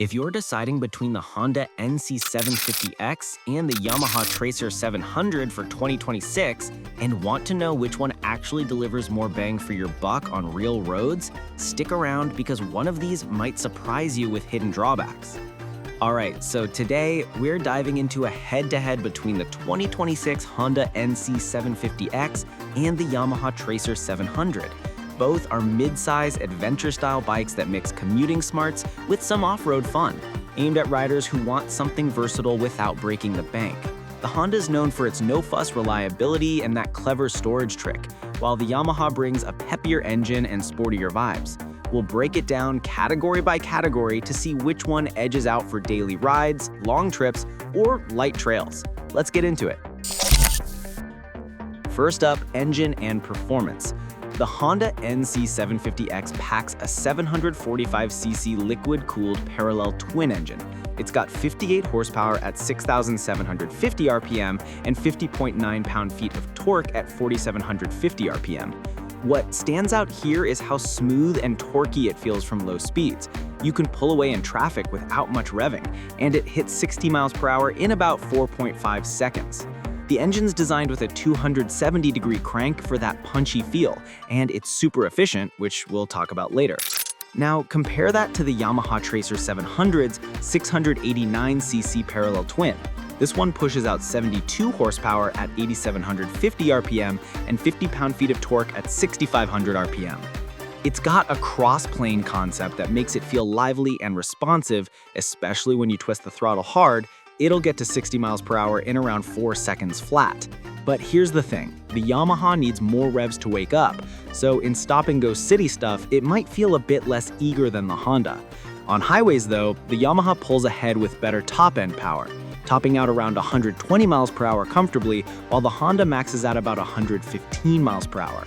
If you're deciding between the Honda NC750X and the Yamaha Tracer 700 for 2026 and want to know which one actually delivers more bang for your buck on real roads, stick around because one of these might surprise you with hidden drawbacks. Alright, so today we're diving into a head-to-head between the 2026 Honda NC750X and the Yamaha Tracer 700. Both are mid-size adventure-style bikes that mix commuting smarts with some off-road fun, aimed at riders who want something versatile without breaking the bank. The Honda is known for its no-fuss reliability and that clever storage trick, while the Yamaha brings a peppier engine and sportier vibes. We'll break it down category by category to see which one edges out for daily rides, long trips, or light trails. Let's get into it. First up, engine and performance. The Honda NC750X packs a 745cc liquid-cooled parallel twin engine. It's got 58 horsepower at 6,750 RPM and 50.9 pound-feet of torque at 4,750 RPM. What stands out here is how smooth and torquey it feels from low speeds. You can pull away in traffic without much revving, and it hits 60 miles per hour in about 4.5 seconds. The engine's designed with a 270-degree crank for that punchy feel, and it's super efficient, which we'll talk about later. Now, compare that to the Yamaha Tracer 700's 689cc parallel twin. This one pushes out 72 horsepower at 8,750 RPM and 50 pound-feet of torque at 6,500 RPM. It's got a cross-plane concept that makes it feel lively and responsive, especially when you twist the throttle hard. It'll get to 60 miles per hour in around 4 seconds flat. But here's the thing, the Yamaha needs more revs to wake up, so in stop-and-go city stuff, it might feel a bit less eager than the Honda. On highways though, the Yamaha pulls ahead with better top-end power, topping out around 120 miles per hour comfortably, while the Honda maxes out about 115 miles per hour.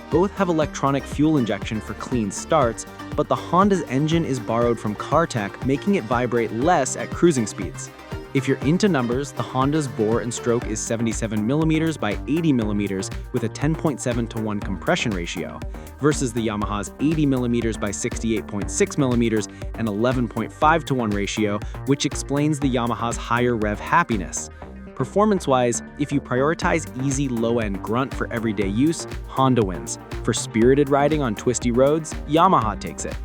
Both have electronic fuel injection for clean starts, but the Honda's engine is borrowed from car tech, making it vibrate less at cruising speeds. If you're into numbers, the Honda's bore and stroke is 77mm by 80mm with a 10.7:1 compression ratio, versus the Yamaha's 80mm by 68.6mm and 11.5:1 ratio, which explains the Yamaha's higher rev happiness. Performance-wise, if you prioritize easy low-end grunt for everyday use, Honda wins. For spirited riding on twisty roads, Yamaha takes it.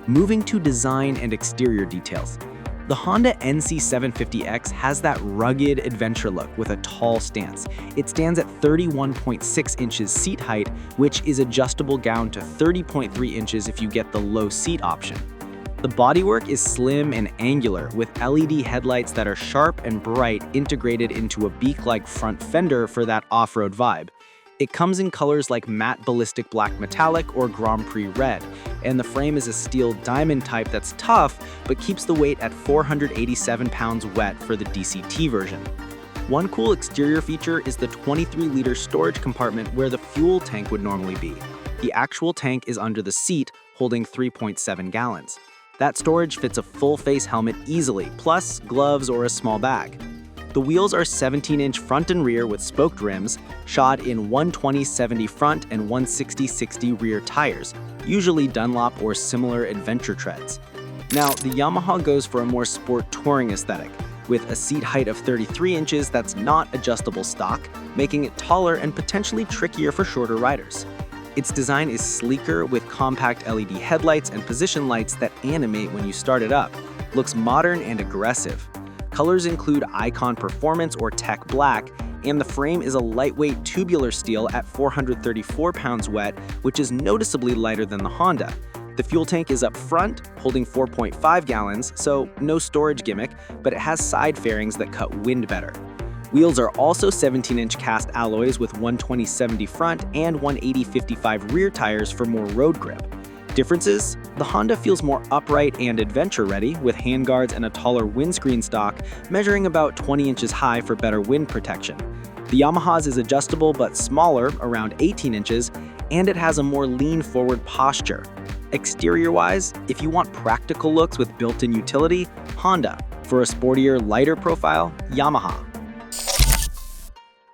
Moving to design and exterior details. The Honda NC750X has that rugged adventure look with a tall stance. It stands at 31.6 inches seat height, which is adjustable down to 30.3 inches if you get the low seat option. The bodywork is slim and angular with LED headlights that are sharp and bright integrated into a beak-like front fender for that off-road vibe. It comes in colors like matte ballistic black metallic or Grand Prix red, and the frame is a steel diamond type that's tough but keeps the weight at 487 pounds wet for the DCT version. One cool exterior feature is the 23-liter storage compartment where the fuel tank would normally be. The actual tank is under the seat, holding 3.7 gallons. That storage fits a full-face helmet easily, plus gloves or a small bag. The wheels are 17-inch front and rear with spoked rims, shod in 120/70 front and 160/60 rear tires, usually Dunlop or similar adventure treads. Now, the Yamaha goes for a more sport touring aesthetic, with a seat height of 33 inches that's not adjustable stock, making it taller and potentially trickier for shorter riders. Its design is sleeker with compact LED headlights and position lights that animate when you start it up. Looks modern and aggressive. Colors include Icon Performance or Tech Black, and the frame is a lightweight tubular steel at 434 pounds wet, which is noticeably lighter than the Honda. The fuel tank is up front, holding 4.5 gallons, so no storage gimmick, but it has side fairings that cut wind better. Wheels are also 17-inch cast alloys with 120/70 front and 180/55 rear tires for more road grip. Differences? The Honda feels more upright and adventure-ready, with handguards and a taller windscreen stock, measuring about 20 inches high for better wind protection. The Yamaha's is adjustable but smaller, around 18 inches, and it has a more lean-forward posture. Exterior-wise, if you want practical looks with built-in utility, Honda. For a sportier, lighter profile, Yamaha.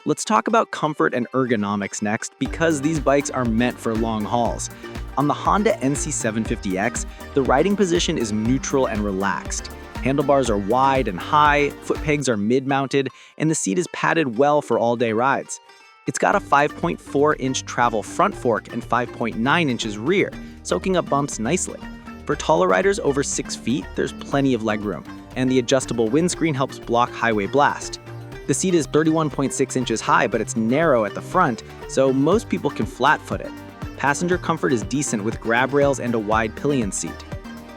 Let's talk about comfort and ergonomics next, because these bikes are meant for long hauls. On the Honda NC750X, the riding position is neutral and relaxed. Handlebars are wide and high, foot pegs are mid-mounted, and the seat is padded well for all-day rides. It's got a 5.4-inch travel front fork and 5.9 inches rear, soaking up bumps nicely. For taller riders over 6 feet, there's plenty of legroom, and the adjustable windscreen helps block highway blast. The seat is 31.6 inches high, but it's narrow at the front, so most people can flat-foot it. Passenger comfort is decent with grab rails and a wide pillion seat.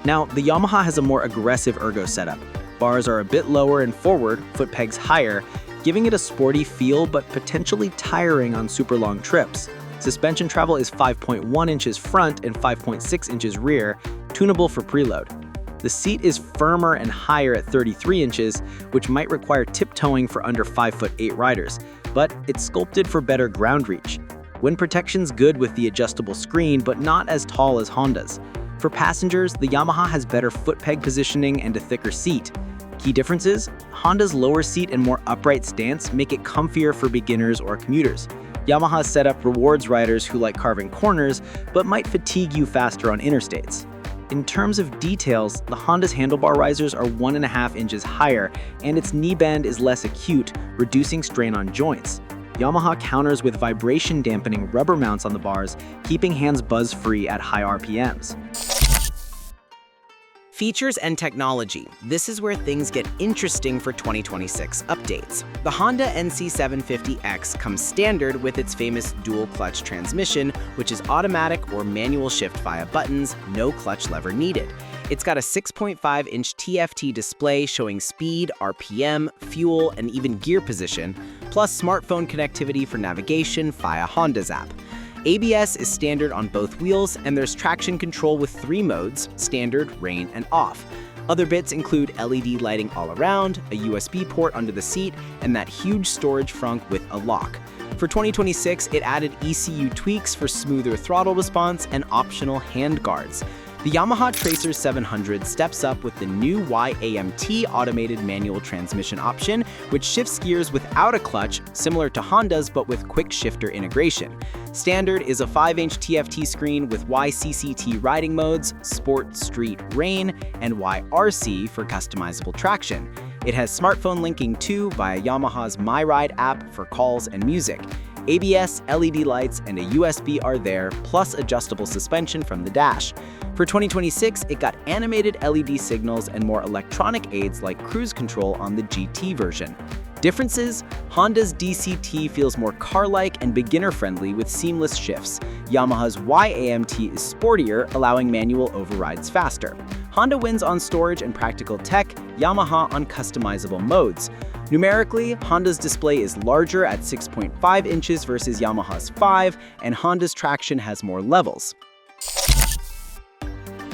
Now, the Yamaha has a more aggressive ergo setup. Bars are a bit lower and forward, foot pegs higher, giving it a sporty feel but potentially tiring on super long trips. Suspension travel is 5.1 inches front and 5.6 inches rear, tunable for preload. The seat is firmer and higher at 33 inches, which might require tiptoeing for under 5'8" riders, but it's sculpted for better ground reach. Wind protection's good with the adjustable screen, but not as tall as Honda's. For passengers, the Yamaha has better foot peg positioning and a thicker seat. Key differences: Honda's lower seat and more upright stance make it comfier for beginners or commuters. Yamaha's setup rewards riders who like carving corners, but might fatigue you faster on interstates. In terms of details, the Honda's handlebar risers are 1.5 inches higher, and its knee bend is less acute, reducing strain on joints. Yamaha counters with vibration-dampening rubber mounts on the bars, keeping hands buzz-free at high RPMs. Features and technology. This is where things get interesting for 2026 updates. The Honda NC750X comes standard with its famous dual-clutch transmission, which is automatic or manual shift via buttons, no clutch lever needed. It's got a 6.5-inch TFT display showing speed, RPM, fuel, and even gear position, plus smartphone connectivity for navigation via Honda's app. ABS is standard on both wheels, and there's traction control with 3 modes: standard, rain, and off. Other bits include LED lighting all around, a USB port under the seat, and that huge storage frunk with a lock. For 2026, it added ECU tweaks for smoother throttle response and optional hand guards. The Yamaha Tracer 700 steps up with the new Y-AMT automated manual transmission option, which shifts gears without a clutch, similar to Honda's but with quick shifter integration. Standard is a 5-inch TFT screen with YCCT riding modes, Sport, Street, Rain, and YRC for customizable traction. It has smartphone linking too via Yamaha's MyRide app for calls and music. ABS, LED lights, and a USB are there, plus adjustable suspension from the dash. For 2026, it got animated LED signals and more electronic aids like cruise control on the GT version. Differences: Honda's DCT feels more car-like and beginner-friendly with seamless shifts. Yamaha's Y-AMT is sportier, allowing manual overrides faster. Honda wins on storage and practical tech, Yamaha on customizable modes. Numerically, Honda's display is larger at 6.5 inches versus Yamaha's 5, and Honda's traction has more levels.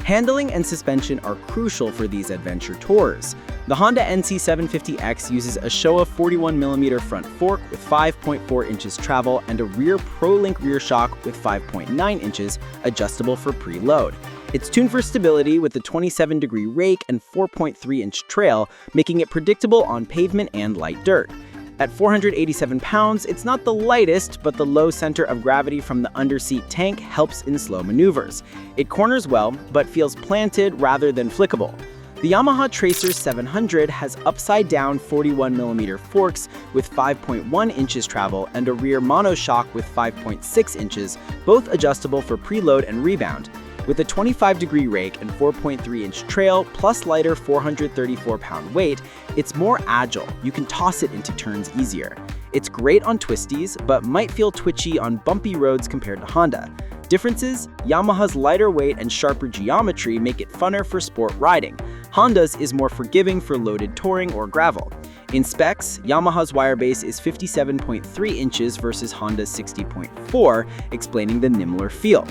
Handling and suspension are crucial for these adventure tours. The Honda NC750X uses a Showa 41mm front fork with 5.4 inches travel and a rear ProLink rear shock with 5.9 inches, adjustable for preload. It's tuned for stability with a 27-degree rake and 4.3-inch trail, making it predictable on pavement and light dirt. At 487 pounds, it's not the lightest, but the low center of gravity from the underseat tank helps in slow maneuvers. It corners well, but feels planted rather than flickable. The Yamaha Tracer 700 has upside-down 41mm forks with 5.1 inches travel and a rear monoshock with 5.6 inches, both adjustable for preload and rebound. With a 25-degree rake and 4.3-inch trail, plus lighter 434-pound weight, it's more agile. You can toss it into turns easier. It's great on twisties, but might feel twitchy on bumpy roads compared to Honda. Differences: Yamaha's lighter weight and sharper geometry make it funner for sport riding. Honda's is more forgiving for loaded touring or gravel. In specs, Yamaha's wire base is 57.3 inches versus Honda's 60.4, explaining the nimbler feel.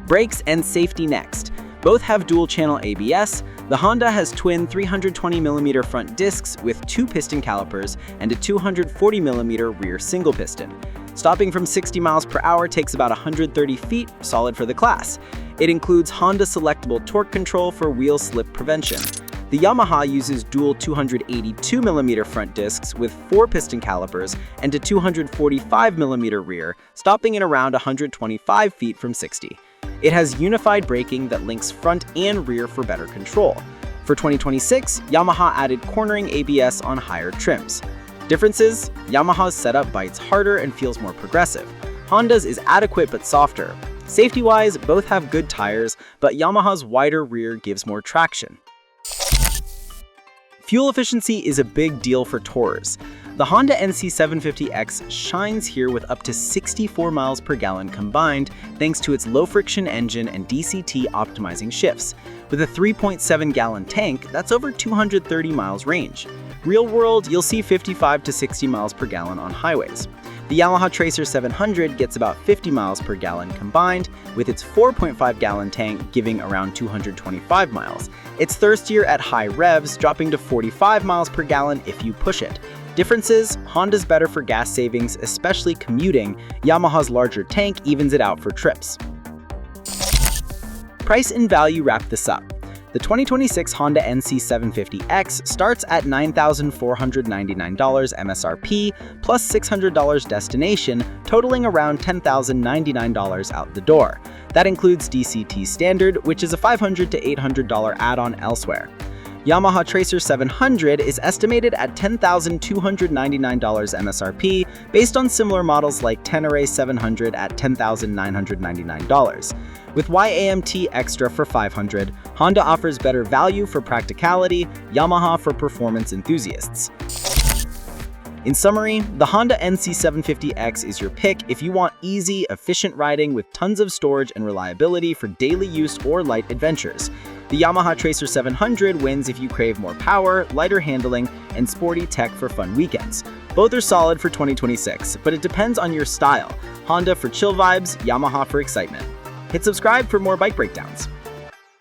Brakes and safety next. Both have dual-channel ABS. The Honda has twin 320mm front discs with 2 piston calipers and a 240mm rear single piston. Stopping from 60 miles per hour takes about 130 feet, solid for the class. It includes Honda selectable torque control for wheel slip prevention. The Yamaha uses dual 282mm front discs with 4 piston calipers and a 245mm rear, stopping in around 125 feet from 60. It has unified braking that links front and rear for better control. For 2026, Yamaha added cornering ABS on higher trims. Differences: Yamaha's setup bites harder and feels more progressive. Honda's is adequate but softer. Safety-wise, both have good tires, but Yamaha's wider rear gives more traction. Fuel efficiency is a big deal for tourers. The Honda NC750X shines here with up to 64 miles per gallon combined thanks to its low-friction engine and DCT optimizing shifts. With a 3.7-gallon tank, that's over 230 miles range. Real world, you'll see 55 to 60 miles per gallon on highways. The Yamaha Tracer 700 gets about 50 miles per gallon combined, with its 4.5-gallon tank giving around 225 miles. It's thirstier at high revs, dropping to 45 miles per gallon if you push it. Differences: Honda's better for gas savings, especially commuting. Yamaha's larger tank evens it out for trips. Price and value wrap this up. The 2026 Honda NC750X starts at $9,499 MSRP plus $600 destination, totaling around $10,099 out the door. That includes DCT Standard, which is a $500 to $800 add-on elsewhere. Yamaha Tracer 700 is estimated at $10,299 MSRP based on similar models like Tenere 700 at $10,999. With Y-AMT Extra for $500, Honda offers better value for practicality, Yamaha for performance enthusiasts. In summary, the Honda NC750X is your pick if you want easy, efficient riding with tons of storage and reliability for daily use or light adventures. The Yamaha Tracer 700 wins if you crave more power, lighter handling, and sporty tech for fun weekends. Both are solid for 2026, but it depends on your style. Honda for chill vibes, Yamaha for excitement. Hit subscribe for more bike breakdowns.